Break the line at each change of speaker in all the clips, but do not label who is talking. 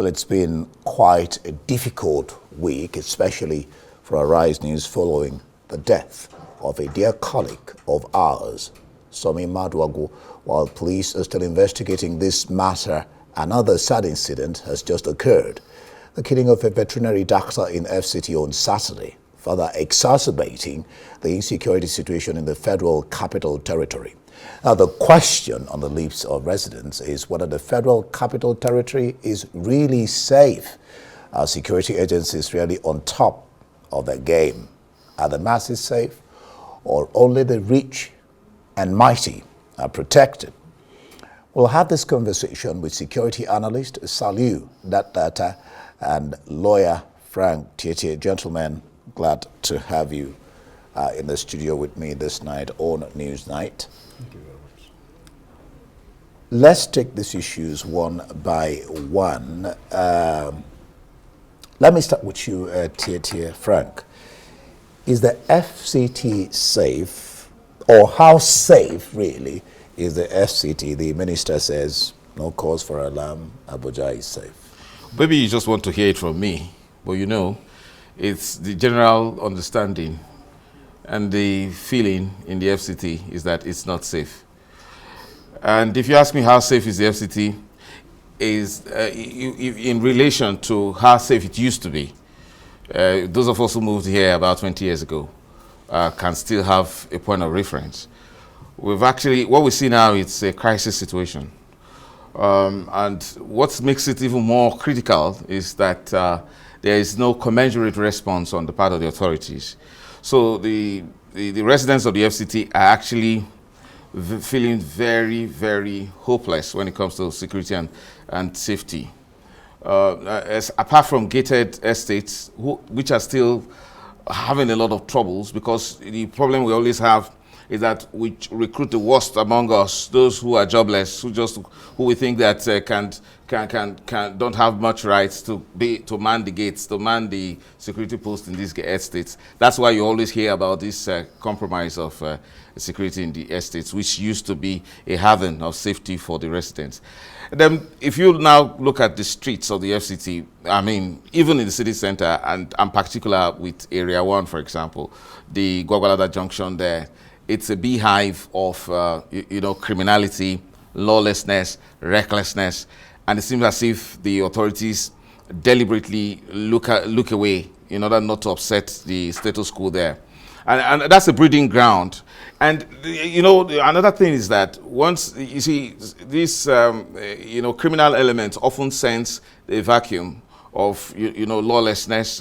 Well, it's been quite a difficult week, especially for Arise News following the death of a dear colleague of ours, Somi Maduagu. While police are still investigating this matter, another sad incident has just occurred. The killing of a veterinary doctor in FCT on Saturday, further exacerbating the insecurity situation in the Federal Capital Territory. Now, the question on the lips of residents is whether the Federal Capital Territory is really safe. Our security agencies really on top of the game. Are the masses safe, or only the rich and mighty are protected? We'll have this conversation with security analyst Saliu Dantata and lawyer Frank Tietie. Gentlemen, glad to have you in the studio with me this night on News Night.
Thank you very much.
Let's take these issues one by one. Let me start with you, Tietie. Frank, is the FCT safe, or how safe really is the FCT? The minister says no cause for alarm, Abuja is safe.
Maybe you just want to hear it from me, but you know, it's the general understanding and the feeling in the FCT is that it's not safe. And if you ask me how safe is the FCT, is in relation to how safe it used to be. Those of us who moved here about 20 years ago can still have a point of reference. What we see now, it's a crisis situation. And what makes it even more critical is that there is no commensurate response on the part of the authorities. So the residents of the FCT are actually feeling very, very hopeless when it comes to security and safety. Apart from gated estates, which are still having a lot of troubles, because the problem we always have is that we recruit the worst among us, those who are jobless, who we think that don't have much rights to man the gates, to man the security post in these estates. That's why you always hear about this compromise of security in the estates, which used to be a haven of safety for the residents. And then, if you now look at the streets of the FCT, I mean, even in the city center, and in particular with Area 1, for example, the Gwagwalada Junction there, it's a beehive of criminality, lawlessness, recklessness, and it seems as if the authorities deliberately look away in order not to upset the status quo there. And that's a breeding ground. And, another thing is that once, you see, these, criminal elements often sense a vacuum of, lawlessness,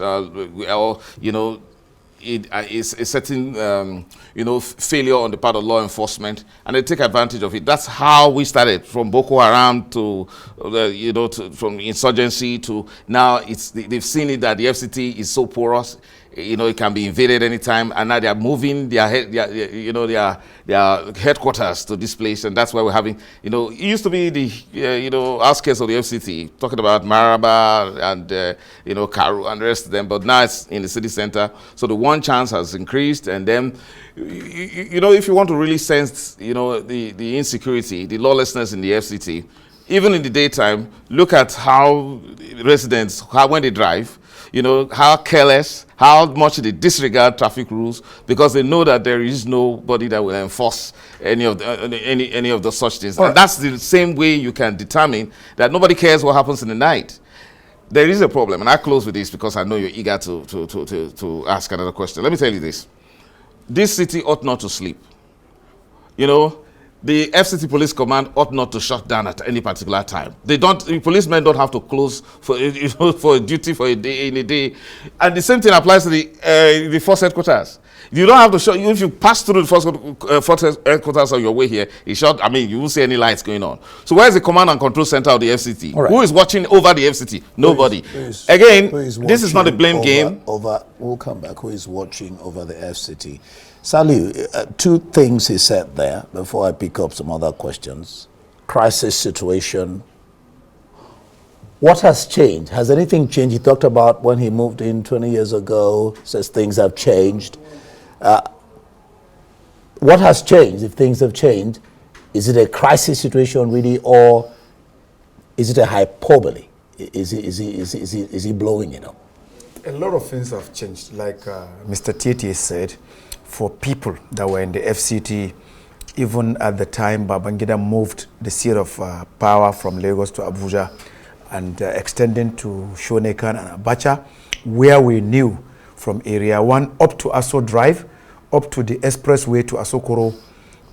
it is a certain, failure on the part of law enforcement, and they take advantage of it. That's how we started, from Boko Haram to, from insurgency to now. They've seen it that the FCT is so porous. It can be invaded anytime, and now they are moving their headquarters to this place, and that's why we're having, it used to be the, outskirts of the FCT, talking about Maraba and, Karu and the rest of them, but now it's in the city center. So the one chance has increased, and then, if you want to really sense, the insecurity, the lawlessness in the FCT, even in the daytime, look at how residents, when they drive, how careless, how much they disregard traffic rules, because they know that there is nobody that will enforce any of the such things. Right. And that's the same way you can determine that nobody cares what happens in the night. There is a problem, and I close with this because I know you're eager to ask another question. Let me tell you this. This city ought not to sleep. The FCT Police Command ought not to shut down at any particular time. The policemen don't have to close for a duty for a day in a day. And the same thing applies to the force headquarters. You don't have to shut. If you pass through the force headquarters on your way here, you won't see any lights going on. So where is the command and control center of the FCT? Right. Who is watching over the FCT? Nobody. Again, this is not a blame game.
We'll come back. Who is watching over the FCT? Saliu, two things he said there before I pick up some other questions. Crisis situation. What has changed? Has anything changed? He talked about when he moved in 20 years ago, says things have changed. What has changed, if things have changed? Is it a crisis situation really, or is it a hyperbole is he blowing it up?
A lot of things have changed. Like Mr. Tietie said, for people that were in the FCT, even at the time Babangida moved the seat of power from Lagos to Abuja and extending to Shonekan and Abacha, where we knew from Area 1 up to Aso Drive, up to the expressway to Asokoro,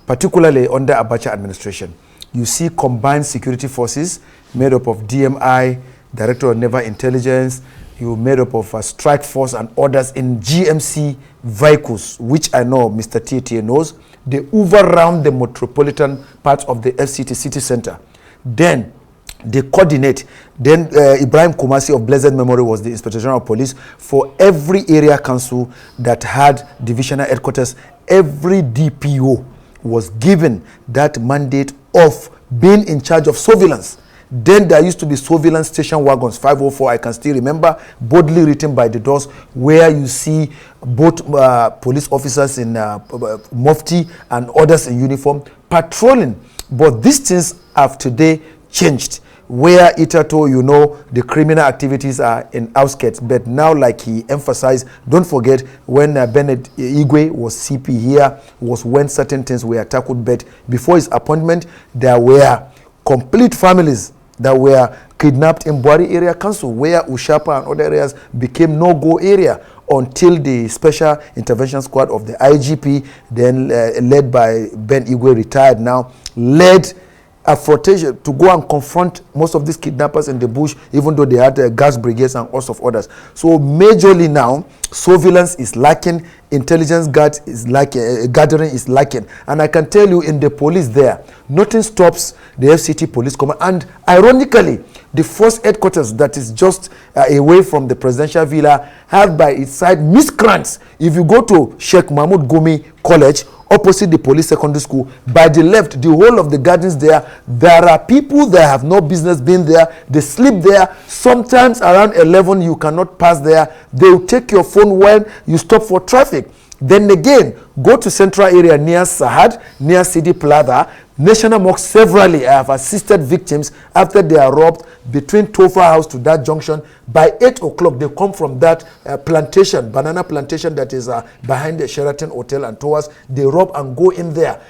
particularly under Abacha administration, you see combined security forces made up of DMI, Director of Naval Intelligence, you made up of a strike force and others in GMC vehicles, which I know Mr. Tietie knows. They hoover around the metropolitan part of the FCT city center. Then they coordinate. Then Ibrahim Kumasi of blessed memory was the Inspector General of Police for every area council that had divisional headquarters. Every DPO was given that mandate of being in charge of surveillance. Then there used to be surveillance station wagons, 504, I can still remember, boldly written by the doors, where you see both police officers in mufti and others in uniform patrolling. But these things have today changed, where Itato, you know, the criminal activities are in outskirts. But now, like he emphasized, don't forget when Bernard Igwe was CP here, was when certain things were tackled. But before his appointment, there were complete families that were kidnapped in Buari Area Council, where Ushapa and other areas became no-go area until the Special Intervention Squad of the IGP, then led by Ben Igwe, retired now, led a flotation to go and confront most of these kidnappers in the bush, even though they had gas brigades and host of others. So majorly now, surveillance is lacking, intelligence gathering is lacking. And I can tell you, in the police there, nothing stops the FCT police command. And ironically, the first headquarters that is just away from the presidential villa have by its side miscreants. If you go to Sheikh Mahmoud Gumi College, opposite the police secondary school, by the left, the whole of the gardens there are people that have no business being there. They sleep there. Sometimes around 11 you cannot pass there. They will take your phone when you stop for traffic. Then again, go to central area near Sahad, near Sidi Plaza, National Mosque. Severally I have assisted victims after they are robbed between Tofa House to that junction. By 8 o'clock, they come from that plantation, banana plantation that is behind the Sheraton Hotel and Towers. They rob and go in there.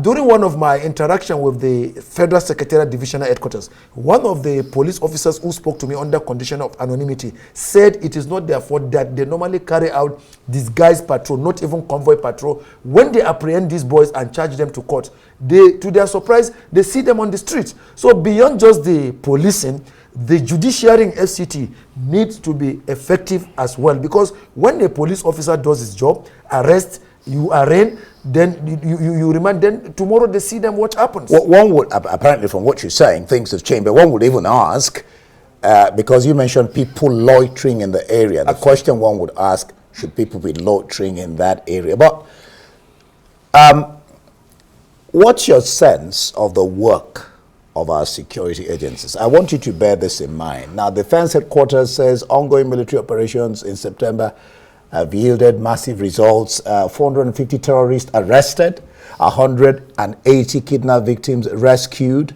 During one of my interaction with the Federal Secretariat Divisional Headquarters, one of the police officers who spoke to me under condition of anonymity said it is not their fault that they normally carry out disguised patrol, not even convoy patrol. When they apprehend these boys and charge them to court, to their surprise, they see them on the streets. So beyond just the policing, the judiciary in FCT needs to be effective as well, because when a police officer does his job, arrest, you arraign, then you remand, then tomorrow they see them, what happens?
Well, one would, apparently from what you're saying, things have changed, but one would even ask, because you mentioned people loitering in the area, the question one would ask, should people be loitering in that area? But what's your sense of the work of our security agencies? I want you to bear this in mind. Now, Defense Headquarters says ongoing military operations in September have yielded massive results. 450 terrorists arrested, 180 kidnapped victims rescued,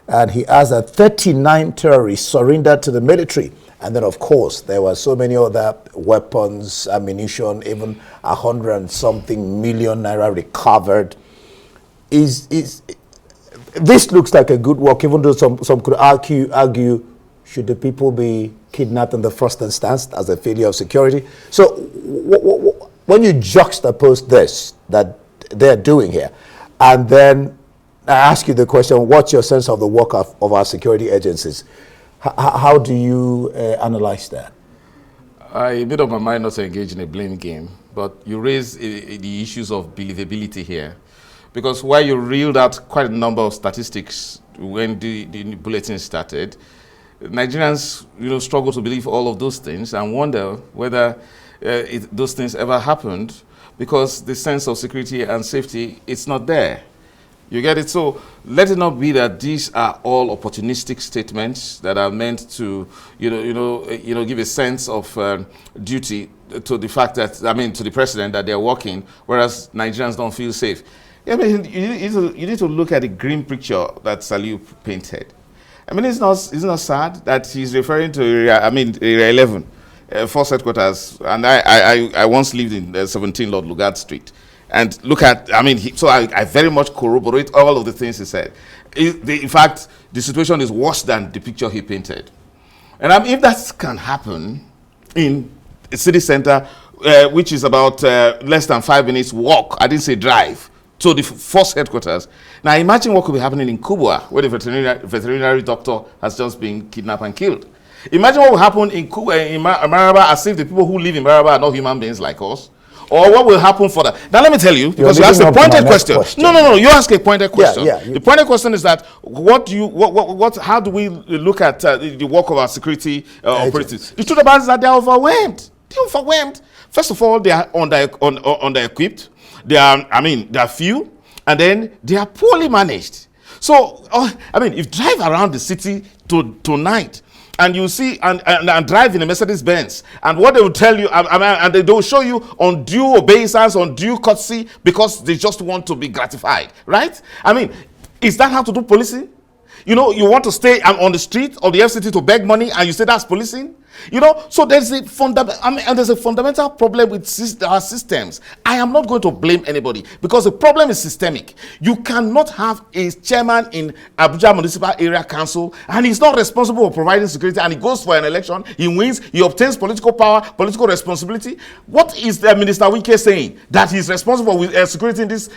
and he has 39 terrorists surrendered to the military. And then, of course, there were so many other weapons, ammunition, even 100 and something million naira recovered. This looks like a good work, even though some could argue, should the people be kidnapped in the first instance as a failure of security? So when you juxtapose this that they're doing here, and then I ask you the question, what's your sense of the work of our security agencies? How do you analyze that?
I made up my mind not to engage in a blame game, but you raise the issues of believability here. Because while you reeled out quite a number of statistics when the bulletin started, Nigerians struggle to believe all of those things and wonder whether those things ever happened, because the sense of security and safety, it's not there. You get it? So let it not be that these are all opportunistic statements that are meant to give a sense of duty to the fact that, to the president, that they're working, whereas Nigerians don't feel safe. I mean, you need to look at the grim picture that Saliu painted. I mean, it's not sad that he's referring to area 11, force headquarters, and I once lived in 17 Lord Lugard Street, and look at, so I very much corroborate all of the things he said. In fact, the situation is worse than the picture he painted, and if that can happen in a city center, which is about less than 5 minutes walk, I didn't say drive, to the force headquarters. Now imagine what could be happening in Kubwa, where the veterinary doctor has just been kidnapped and killed. Imagine what will happen in Kubwa, in Maraba, as if the people who live in Maraba are not human beings like us. Or what will happen for that? Now let me tell you, because you asked a pointed question. No, you ask a pointed question. The pointed question is that how do we look at the work of our security operatives? The truth about it is that they are overwhelmed. They're overwhelmed. First of all, they are under-equipped. They are few, and then they are poorly managed. So, if you drive around the city tonight, and you see and drive in a Mercedes Benz, and what they will tell you, and they will show you undue obeisance, undue courtesy, because they just want to be gratified, right? Is that how to do policing? You want to stay on the street of the FCT to beg money, and you say that's policing? So there's a fundamental problem with our systems. I am not going to blame anybody, because the problem is systemic. You cannot have a chairman in Abuja Municipal Area Council, and he's not responsible for providing security, and he goes for an election, he wins, he obtains political power, political responsibility. What is the Minister Wike saying? That he's responsible with security in this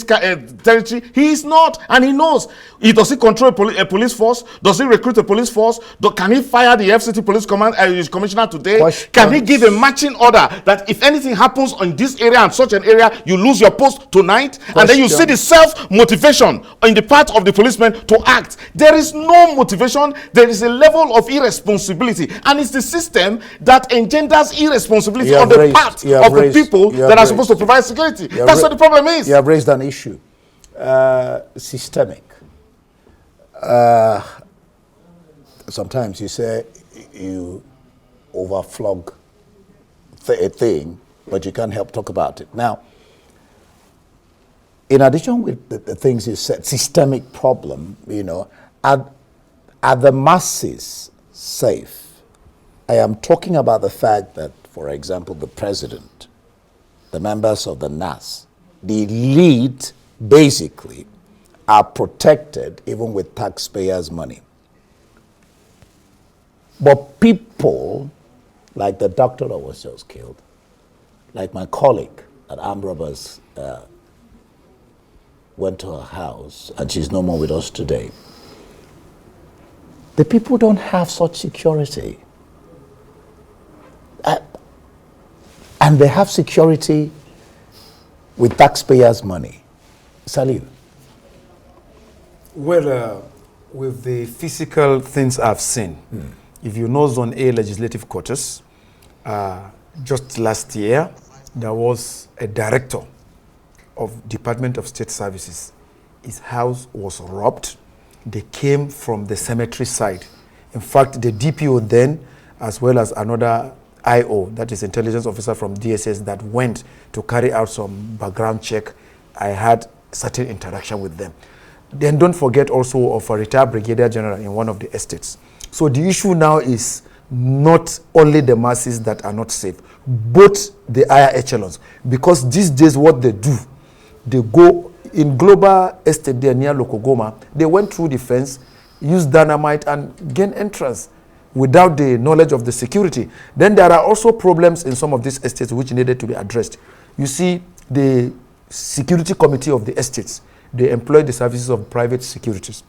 territory? He is not, and he knows. Does he control a police force? Does he recruit a police force? Can he fire the FCT police command? His commissioner today? Can he give a matching order that if anything happens in this area and such an area, you lose your post tonight? And then you see the self-motivation in the part of the policeman to act. There is no motivation. There is a level of irresponsibility, and it's the system that engenders irresponsibility on the part of the people that are supposed to provide security. That's what the problem is.
You have raised an issue. Systemic. Sometimes you say you overflog a thing, but you can't help talk about it. Now, in addition with the things you said, systemic problem, are the masses safe? I am talking about the fact that, for example, the president, the members of the NAS, the elite basically are protected even with taxpayers' money. But people, like the doctor that was just killed, like my colleague at armed robbers went to her house, and she's no more with us today. The people don't have such security. And they have security with taxpayers' money. Salil.
Well, with the physical things I've seen, if you know Zone A legislative quarters, just last year, there was a director of Department of State Services. His house was robbed. They came from the cemetery side. In fact, the DPO then, as well as another IO, that is intelligence officer from DSS, that went to carry out some background check. I had certain interaction with them. Then don't forget also of a retired brigadier general in one of the estates. So the issue now is not only the masses that are not safe, both the higher echelons. Because these days what they do, they go in global estate there near Lokogoma, they went through the fence, used dynamite and gained entrance without the knowledge of the security. Then there are also problems in some of these estates which needed to be addressed. You see, the security committee of the estates, they employ the services of private securities.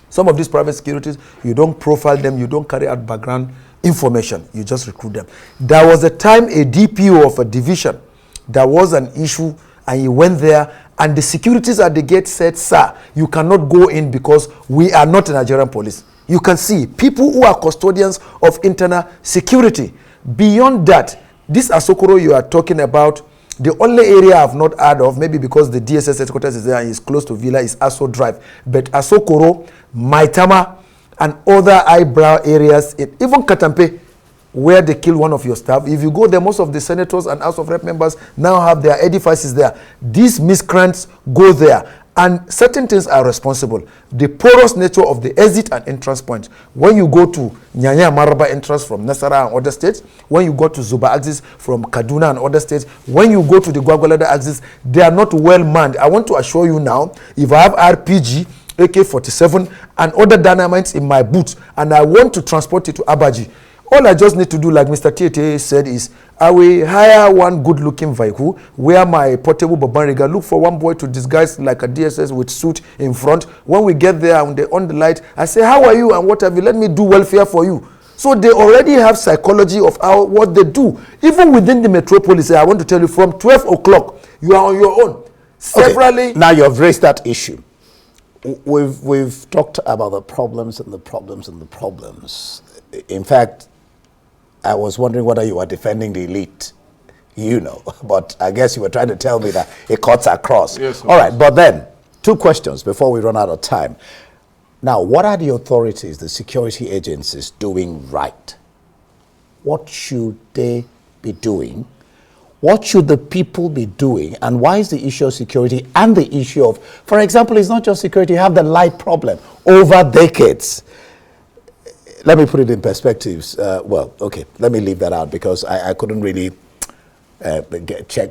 Some of these private securities, you don't profile them, you don't carry out background information, you just recruit them. There was a time a DPO of a division, there was an issue, and he went there, and the securities at the gate said, sir, you cannot go in because we are not Nigerian police. You can see people who are custodians of internal security. Beyond that, this Asokoro you are talking about, the only area I've not heard of, maybe because the DSS headquarters is there and is close to Villa, is Aso Drive. But Asokoro, Maitama, and other eyebrow areas, even Katampe, where they kill one of your staff, if you go there, most of the senators and House of Rep members now have their edifices there. These miscreants go there. And certain things are responsible. The porous nature of the exit and entrance points. When you go to Nyanya Maraba entrance from Nasara and other states, when you go to Zuba axis from Kaduna and other states, when you go to the Gwagwalada axis, they are not well manned. I want to assure you now, if I have RPG, AK-47 and other dynamites in my boots and I want to transport it to Abuja, all I just need to do, like Mr. Tietie said, is I will hire one good-looking vehicle, wear my portable Babanriga, look for one boy to disguise like a DSS with suit in front. When we get there and they're on the light, I say, how are you and what have you? Let me do welfare for you. So they already have psychology of what they do. Even within the metropolis, I want to tell you, from 12 o'clock, you are on your own. Severally.
Okay. Now you have raised that issue. We've talked about the problems and the problems and the problems. In fact, I was wondering whether you were defending the elite, but I guess you were trying to tell me that it cuts across.
Yes.
All right, but then, 2 questions before we run out of time. Now, what are the authorities, the security agencies, doing right? What should they be doing? What should the people be doing? And why is the issue of security and the issue of, for example, it's not just security, you have the light problem over decades. Let me put it in perspectives. Okay, let me leave that out because I couldn't really check.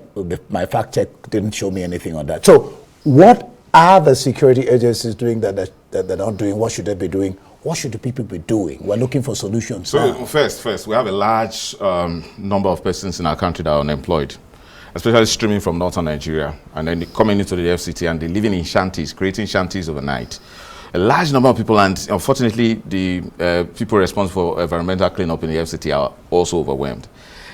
My fact check didn't show me anything on that. So what are the security agencies doing that they're not doing? What should they be doing? What should the people be doing? We're looking for solutions.
So first, we have a large number of persons in our country that are unemployed, especially streaming from northern Nigeria, and then coming into the FCT and they're living in shanties, creating shanties overnight. A large number of people, and unfortunately, the people responsible for environmental cleanup in the FCT are also overwhelmed.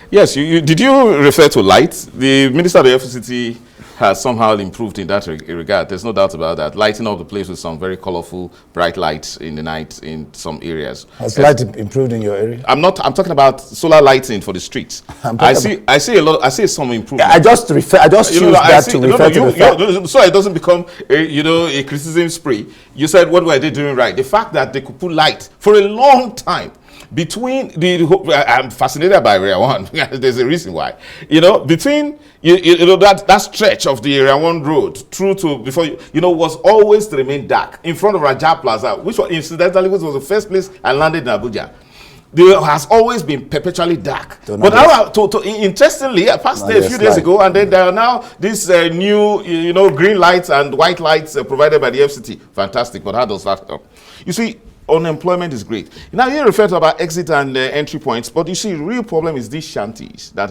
Yes, did you refer to light? The minister of the FCT has somehow improved in that regard. There's no doubt about that. Lighting up the place with some very colorful, bright lights in the night in some areas.
Has light improved in your area?
I'm talking about solar lighting for the streets. I see some improvement.
I just choose that to refer to the fact.
So it doesn't become a criticism spree. You said, what were they doing right? The fact that they could put light for a long time between I'm fascinated by Area 1. There's a reason why. Between that stretch of the Area 1 road through to before was always to remain dark in front of Raja Plaza, which was incidentally was the first place I landed in Abuja. There has always been perpetually dark. But now, interestingly, I passed there a few days ago, and then there are now these new, green lights and white lights provided by the FCT. Fantastic, but how does that come? You see, unemployment is great. Now you refer to about exit and entry points, but you see, the real problem is these shanties that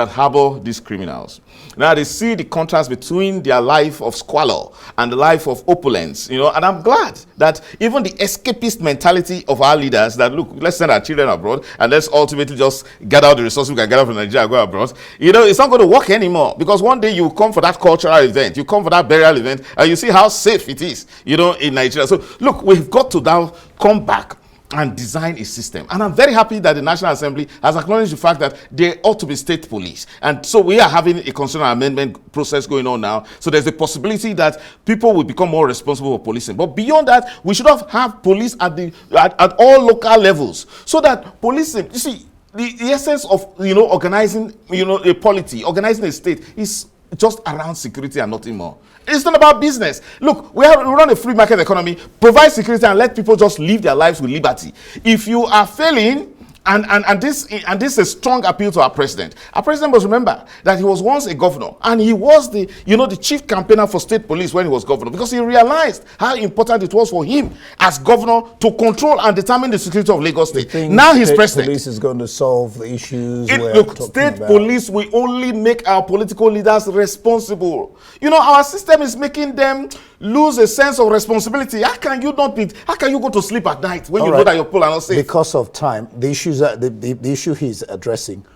harbor these criminals. Now they see the contrast between their life of squalor and the life of opulence. And I'm glad that even the escapist mentality of our leaders that look, let's send our children abroad and let's ultimately just gather all the resources we can gather from Nigeria and go abroad. It's not going to work anymore, because one day you come for that cultural event, you come for that burial event, and you see how safe it is, in Nigeria. So look, we've got to now come back and design a system. And I'm very happy that the National Assembly has acknowledged the fact that there ought to be state police. And so we are having a constitutional amendment process going on now. So there's a possibility that people will become more responsible for policing. But beyond that, we should have police at all local levels, so that policing, you see, the essence of organizing a polity, organizing a state is just around security and nothing more. It's not about business. Look, we run a free market economy, provide security and let people just live their lives with liberty. If you are failing, and this is a strong appeal to our president. Our president must remember that he was once a governor, and he was the chief campaigner for state police when he was governor, because he realized how important it was for him as governor to control and determine the security of Lagos State. Now he's president.
Police is going to solve the issues.
State police will only make our political leaders responsible. Our system is making them lose a sense of responsibility. How can you go to sleep at night when know that your people are not safe?
Because of time, the issue he's addressing,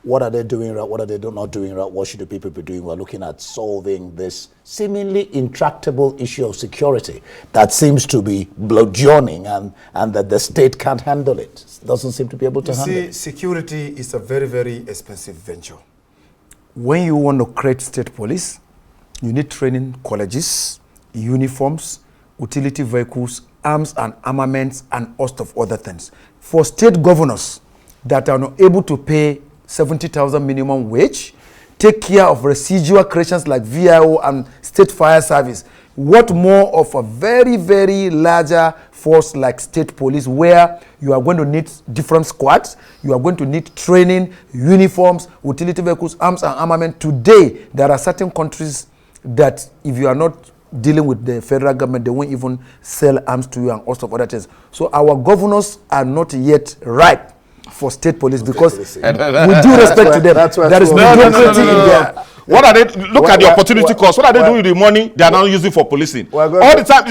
what are they doing right, what are they not doing right, what should the people be doing? We're looking at solving this seemingly intractable issue of security that seems to be burgeoning and that the state can't handle it. Doesn't seem to be able to handle it.
Security is a very, very expensive venture. When you want to create state police, you need training colleges, uniforms, utility vehicles, arms and armaments, and host of other things. For state governors that are not able to pay 70,000 minimum wage, take care of residual creations like VIO and state fire service, What more of a very, very larger force like state police, where you are going to need different squads, you are going to need training, uniforms, utility vehicles, arms and armament. Today, there are certain countries that if you are not dealing with the federal government, they won't even sell arms to you and all of other things. So our governors are not yet ripe for state police because with due respect to them, there is mediocrity in there.
What are they? Look at the opportunity cost. What are they doing with the money they are now using for policing? All the time,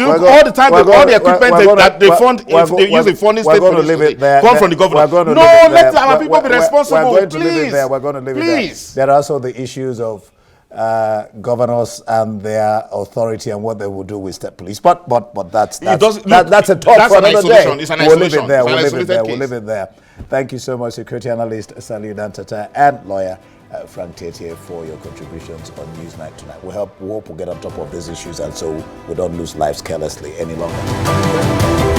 all the equipment that they fund, if they use the funding state police, come from the government. No, let our people be responsible.
We're going to leave it there. We're going to leave it there. There are also the issues of governors and their authority and what they will do with state police. But that's a talk for another day. We'll leave it there. We'll leave it there. Thank you so much, security analyst Saliu Dantata and lawyer Frank Tietie, for your contributions on Newsnight tonight. We hope we'll get on top of these issues, and so we don't lose lives carelessly any longer.